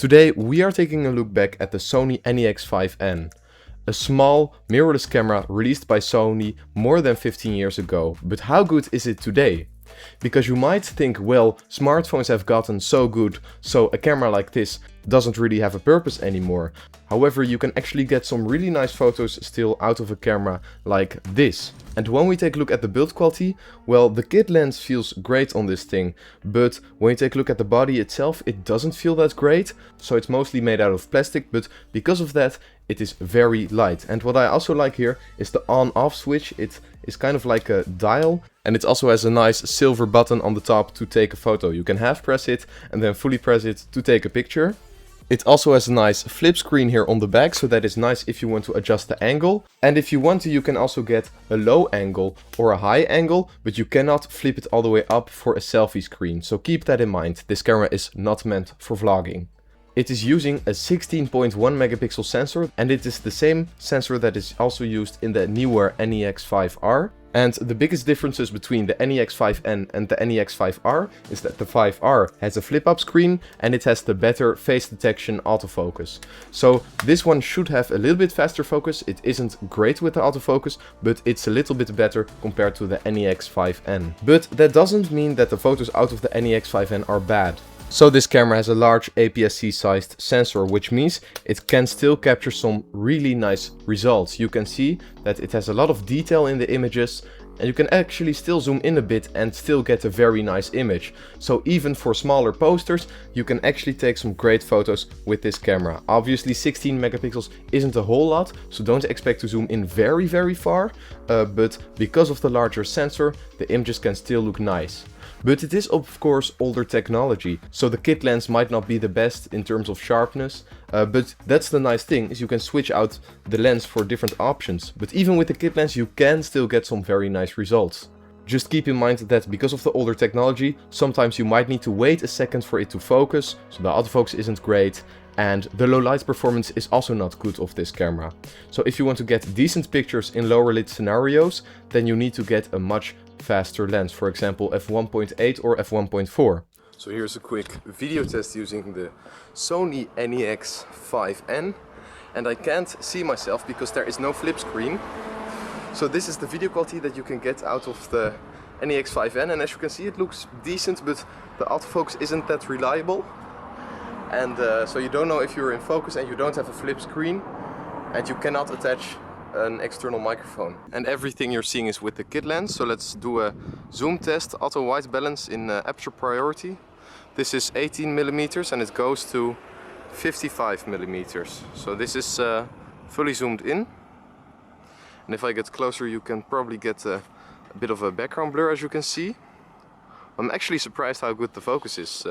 Today we are taking a look back at the Sony NEX-5N, a small mirrorless camera released by Sony more than 15 years ago. But how good is it today? Because you might think, well, smartphones have gotten so good, so a camera like this doesn't really have a purpose anymore. However, you can actually get some really nice photos still out of a camera like this. And when we take a look at the build quality, well, the kit lens feels great on this thing, but when you take a look at the body itself, it doesn't feel that great. So it's mostly made out of plastic, but because of that, it is very light. And what I also like here is the on-off switch. It is kind of like a dial, and it also has a nice silver button on the top to take a photo. You can half press it and then fully press it to take a picture. It also has a nice flip screen here on the back, so that is nice if you want to adjust the angle. And if you want to, you can also get a low angle or a high angle, but you cannot flip it all the way up for a selfie screen. So keep that in mind. This camera is not meant for vlogging. It is using a 16.1 megapixel sensor, and it is the same sensor that is also used in the newer NEX-5R. And the biggest differences between the NEX-5N and the NEX-5R is that the 5R has a flip-up screen and it has the better face detection autofocus. So this one should have a little bit faster focus. It isn't great with the autofocus, but it's a little bit better compared to the NEX-5N. But that doesn't mean that the photos out of the NEX-5N are bad. So this camera has a large APS-C sized sensor, which means it can still capture some really nice results. You can see that it has a lot of detail in the images, and you can actually still zoom in a bit and still get a very nice image. So even for smaller posters, you can actually take some great photos with this camera. Obviously 16 megapixels isn't a whole lot, so don't expect to zoom in very far, but because of the larger sensor, the images can still look nice. But it is of course older technology, so the kit lens might not be the best in terms of sharpness, but that's the nice thing, is you can switch out the lens for different options. But even with the kit lens you can still get some very nice results. Just keep in mind that because of the older technology, sometimes you might need to wait a second for it to focus, so the autofocus isn't great, and the low light performance is also not good of this camera. So if you want to get decent pictures in lower lit scenarios, then you need to get a much faster lens, for example f1.8 or f1.4. So here's a quick video test using the Sony NEX-5N, and I can't see myself because there is no flip screen. So this is the video quality that you can get out of the NEX-5N, and as you can see it looks decent, but the autofocus isn't that reliable. And so you don't know if you're in focus, and you don't have a flip screen, and you cannot attach an external microphone. And everything you're seeing is with the kit lens. So let's do a zoom test, auto white balance in aperture priority. This is 18 millimeters and it goes to 55 millimeters. So this is fully zoomed in. And if I get closer, you can probably get a bit of a background blur, as you can see. I'm actually surprised how good the focus is,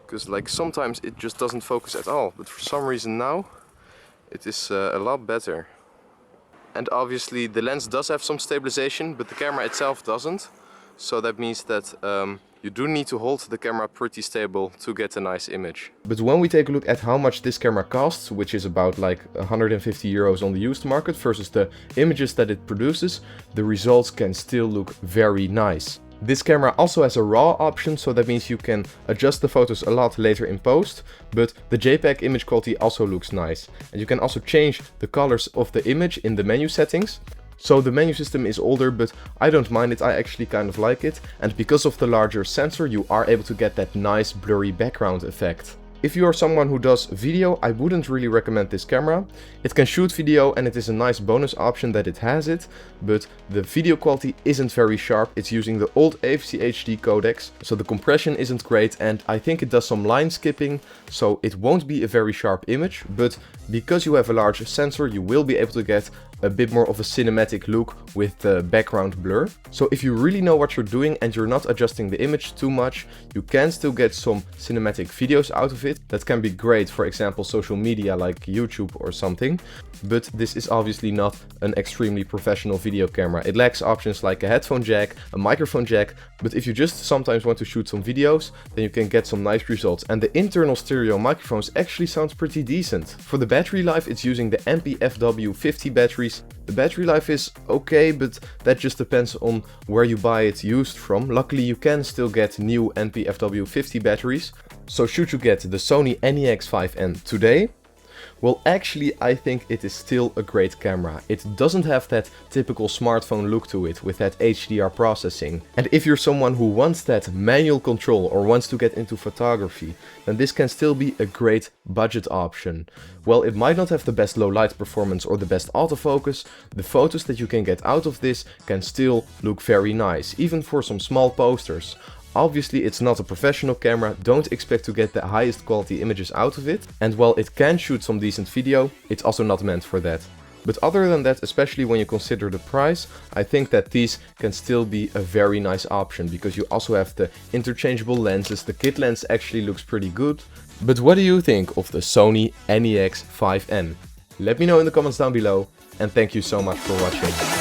because like sometimes it just doesn't focus at all, but for some reason now it is a lot better. And obviously the lens does have some stabilization, but the camera itself doesn't. So that means that you do need to hold the camera pretty stable to get a nice image. But when we take a look at how much this camera costs, which is about like 150 euros on the used market versus the images that it produces, the results can still look very nice. This camera also has a RAW option, so that means you can adjust the photos a lot later in post, but the JPEG image quality also looks nice. And you can also change the colors of the image in the menu settings. So the menu system is older, but I don't mind it, I actually kind of like it. And because of the larger sensor, you are able to get that nice blurry background effect. If you are someone who does video, I wouldn't really recommend this camera. It can shoot video and it is a nice bonus option that it has it, but the video quality isn't very sharp. It's using the old AVC HD codecs, so the compression isn't great, and I think it does some line skipping, so it won't be a very sharp image, but because you have a large sensor, you will be able to get a bit more of a cinematic look with the background blur. So if you really know what you're doing and you're not adjusting the image too much, you can still get some cinematic videos out of it. That can be great, for example social media like YouTube or something. But this is obviously not an extremely professional video camera. It lacks options like a headphone jack, a microphone jack, but if you just sometimes want to shoot some videos, then you can get some nice results. And the internal stereo microphones actually sounds pretty decent. For the battery life, it's using the MPFW50 batteries batteries. The battery life is okay, but that just depends on where you buy it used from. Luckily you can still get new NP-FW50 batteries. So should you get the Sony NEX-5N today? Well, actually I think it is still a great camera. It doesn't have that typical smartphone look to it with that HDR processing. And if you're someone who wants that manual control or wants to get into photography, then this can still be a great budget option. Well, it might not have the best low light performance or the best autofocus, the photos that you can get out of this can still look very nice, even for some small posters. Obviously it's not a professional camera, don't expect to get the highest quality images out of it, and while it can shoot some decent video, it's also not meant for that. But other than that, especially when you consider the price, I think that these can still be a very nice option, because you also have the interchangeable lenses, the kit lens actually looks pretty good. But what do you think of the Sony NEX-5N? Let me know in the comments down below, and thank you so much for watching.